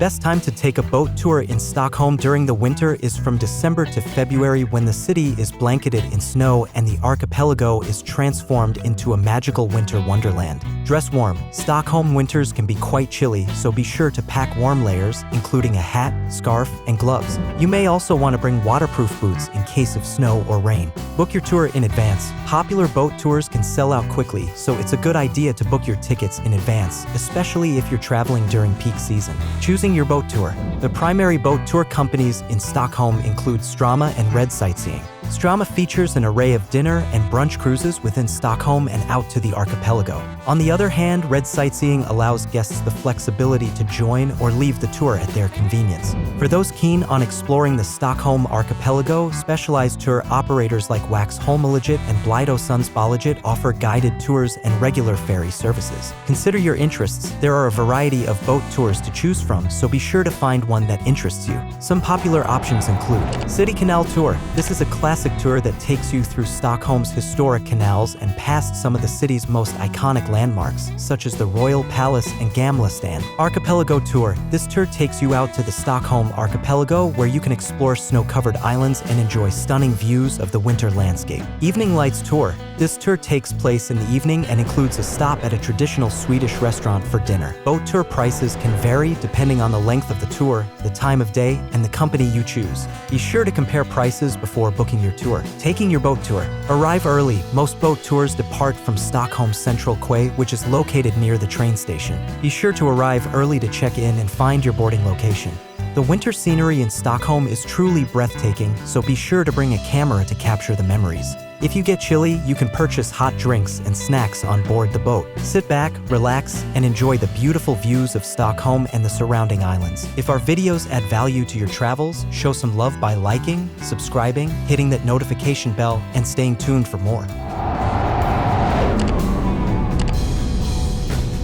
best time to take a boat tour in Stockholm during the winter is from December to February, when the city is blanketed in snow and the archipelago is transformed into a magical winter wonderland. Dress warm. Stockholm winters can be quite chilly, so be sure to pack warm layers, including a hat, scarf, and gloves. You may also want to bring waterproof boots in case of snow or rain. Book your tour in advance. Popular boat tours can sell out quickly, so it's a good idea to book your tickets in advance, especially if you're traveling during peak season. Choosing your boat tour. The primary boat tour companies in Stockholm include Strömma and Red Sightseeing. Strömma features an array of dinner and brunch cruises within Stockholm and out to the archipelago. On the other hand, Red Sightseeing allows guests the flexibility to join or leave the tour at their convenience. For those keen on exploring the Stockholm archipelago, specialized tour operators like Waxholmologet and Blidösundsbolaget offer guided tours and regular ferry services. Consider your interests. There are a variety of boat tours to choose from, so be sure to find one that interests you. Some popular options include City Canal Tour. This is a classic tour that takes you through Stockholm's historic canals and past some of the city's most iconic landmarks, such as the Royal Palace and Gamla Stan. Archipelago Tour. This tour takes you out to the Stockholm archipelago, where you can explore snow-covered islands and enjoy stunning views of the winter landscape. Evening Lights Tour. This tour takes place in the evening and includes a stop at a traditional Swedish restaurant for dinner. Boat tour prices can vary depending on the length of the tour, the time of day, and the company you choose. Be sure to compare prices before booking your tour. Taking your boat tour. Arrive early. Most boat tours depart from Stockholm's Central Quay, which is located near the train station. Be sure to arrive early to check in and find your boarding location. The winter scenery in Stockholm is truly breathtaking, so be sure to bring a camera to capture the memories. If you get chilly, you can purchase hot drinks and snacks on board the boat. Sit back, relax, and enjoy the beautiful views of Stockholm and the surrounding islands. If our videos add value to your travels, show some love by liking, subscribing, hitting that notification bell, and staying tuned for more.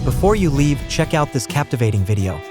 Before you leave, check out this captivating video.